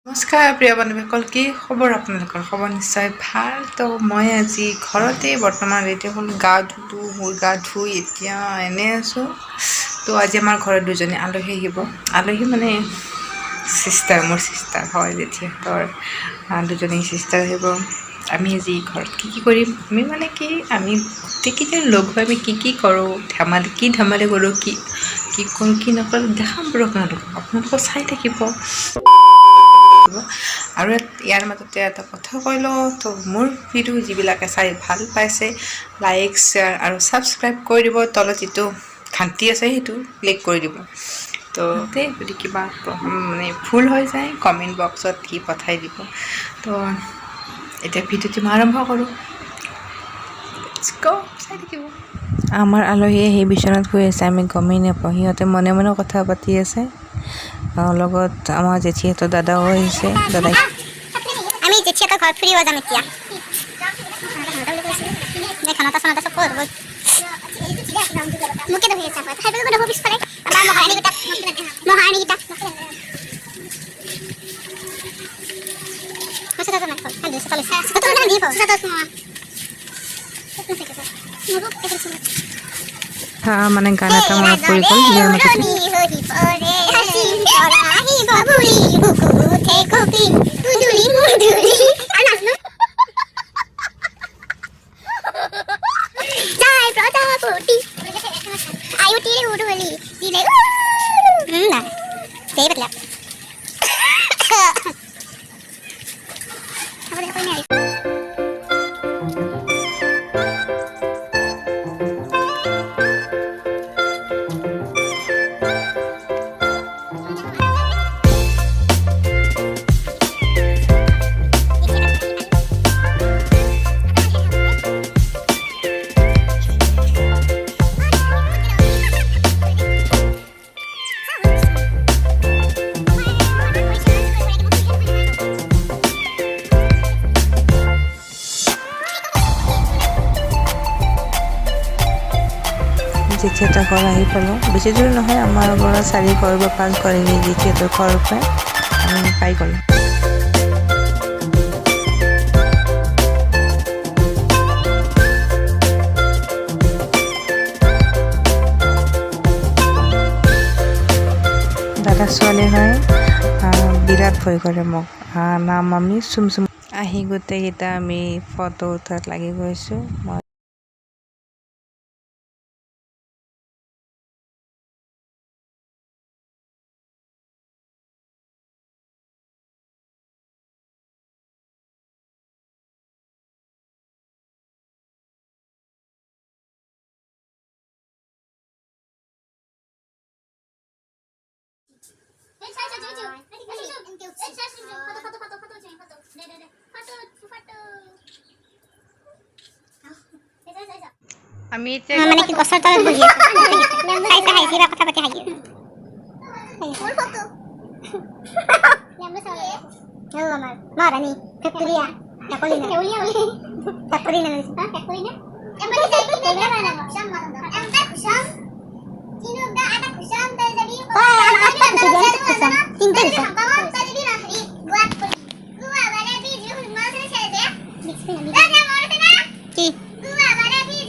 নমস্কাৰ প্ৰিয় বান্ধৱীসকল, কি খবৰ আপোনালোকৰ? খবৰ নিশ্চয় ভাল। তো মই আজি ঘৰতে বৰ্তমান ৰেডি হ'ল, গা ধুলোঁ। মোৰ গা ধুই এতিয়া এনেই আছোঁ। তো আজি আমাৰ ঘৰত দুজনী আলহী আহিব। আলহী মানে মোৰ চিষ্টাৰ হয়, জেঠিহঁতৰ দুজনী চিষ্টাৰ আহিব। আমি আজি ঘৰত কি কৰিম, আমি গোটেইকেইটা লগ হৈ আমি কি কৰোঁ, ধেমালি কৰোঁ, কি কৰোঁ কি নকৰোঁ দেখাম বাৰু আপোনালোকক চাই থাকিব। আৰু ইয়াৰ মাজতে এটা কথা কৈ লওঁ, তো মোৰ ভিডিঅ' যিবিলাকে চাই ভাল পাইছে, লাইক শ্বেয়াৰ আৰু ছাবস্ক্ৰাইব কৰি দিব। তলত যিটো ঘণ্টি আছে সেইটো ক্লিক কৰি দিব। তো যদি কিবা ভুল হৈ যায় কমেণ্ট বক্সত পঠাই দিব। তো এতিয়া ভিডিঅ'টো মই আৰম্ভ কৰোঁ। চাই থাকিব। আমাৰ আলহীয়ে সেই বিচনাত শুই আছে, আমি গমেই নাপাওঁ। সিহঁতে মনে মনে কথা পাতি আছে। লগত আমাৰ জেঠিহঁতৰ দাদাও আহিছে। আমি জেঠিহঁতৰ ঘৰত ফুৰিব যাম এতিয়া। মোকে ধৰি আছে পিছফালে মহাৰাণীকেইটা মানে গান এটা মনত পৰি গ'ল ইয়াৰ মাজতে। জেঠিহঁতৰ ঘৰ আহি পালোঁ। বেছি দূৰ নহয়, আমাৰ পৰা 4 ঘৰ বা 5 ঘৰ এই জেঠিহঁতৰ ঘৰৰ পৰাই আমি পাই গ'লোঁ। দাদা ছোৱালী হয়, বিৰাট ভয় কৰে মোক। নাম আমি চুমচুম। আহি গোটেইকেইটা আমি ফটো উঠাত লাগি গৈছোঁ। আমি এতিয়া মানে কি গছৰ তলত বহি আছো। কথা পাতি হাঁহি। মোৰ ফটো। আমাৰ মহাৰাণী ফেক্টৰিয়া কাকলিনা কাকলিনা কাকলিনা এমনি যাই কিনে না খুশাম মানন্দ এমটা খুশাম তিনটা আটা খুশাম তাই যদি আটা খুশাম তিনটা খুশাম তাই যদি না ফ্রি গোয়াত করি গোয়া বারে বি জু মাসে ছেড়ে দে মিক্স ফিনা দাদা মরতে না কি গোয়া বারে বি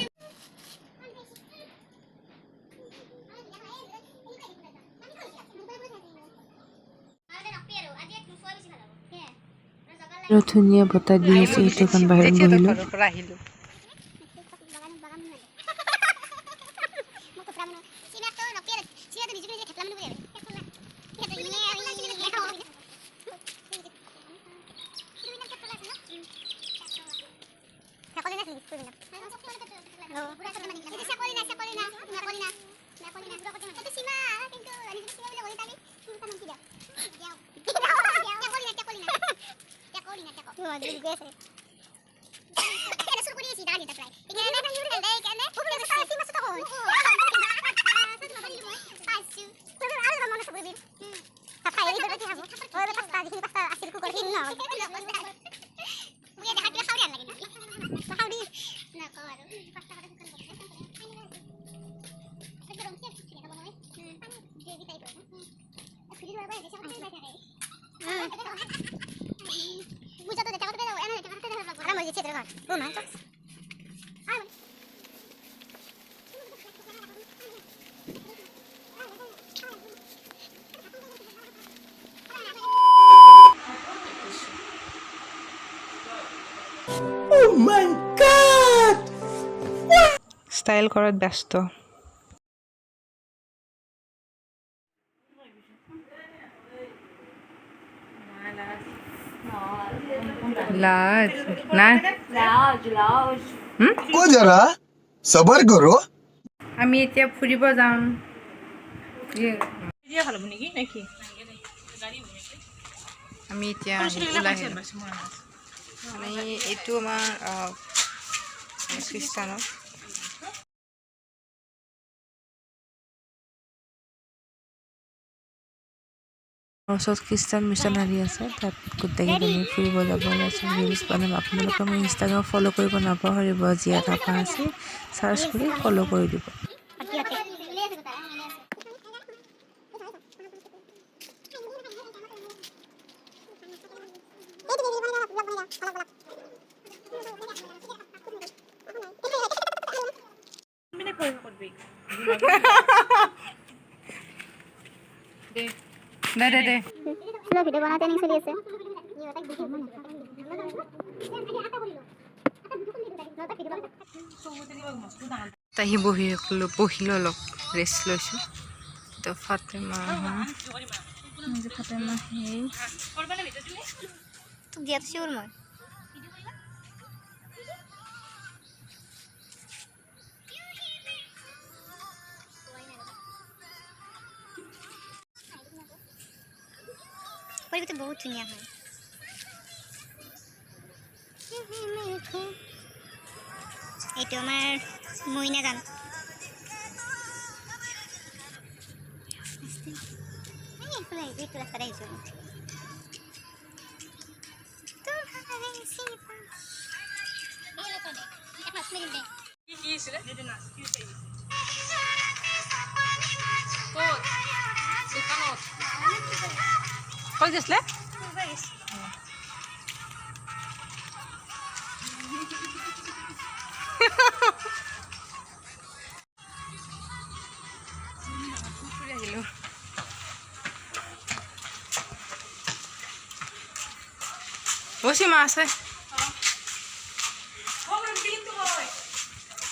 ধুনীয়া বতাহ দি আছে, সেইটো কাৰণ বাহিৰত বহিলোঁ। ষ্টাইল কৰাত ব্যস্ত লাজ না को जरा सबर करो আমি এতিয়া ফুৰিব যাম আমি এতিয়া ওলাই মানে এইটো আমাৰ খ্ৰীষ্টানৰ ওচৰত খ্ৰীষ্টান মিছনাৰী আছে তাত গোটেইকেইজনী ফুৰিব যাব ওলাইছোঁ ৰিলছ বনাম আপোনালোকে মোৰ ইনষ্টাগ্ৰাম ফ'ল' কৰিব নাপাহৰিব জীয়া থাপা আছে চাৰ্চ কৰি ফ'ল' কৰি দিব দে দে ভিডিও বনাতে नहीं चली আছে তাহি বহিলোঁ অলপ ৰেষ্ট লৈছোঁ তো ফাতেমা সেই তোক দিয়াত চিউৰ মই পৰিৱেশটো বহুত ধুনীয়া হয় এইটো আমাৰ মইনা গান এইটো ৰাস্তাতে আহিছোঁ ক'ত গৈছিলে আহিলোঁ অসীমা আছে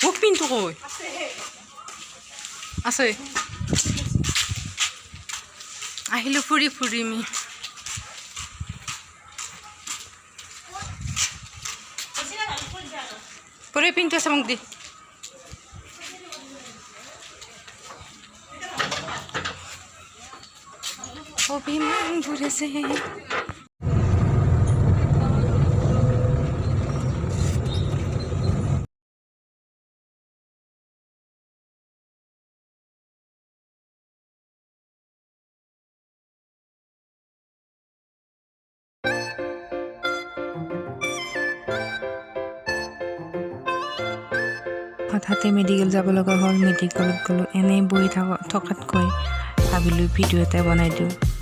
মোক পিনটো কৈ আছে আহিলোঁ ফুৰি ফুৰিমি পরে পিনটো আছে মোক দি অভিমান ঘুরেছে হঠাতে মেডিকেল যাব লগা হ'ল মেডিকেলত গ'লোঁ এনেই বহি থকাতকৈ ভাবিলোঁ ভিডিঅ' এটা বনাই দিওঁ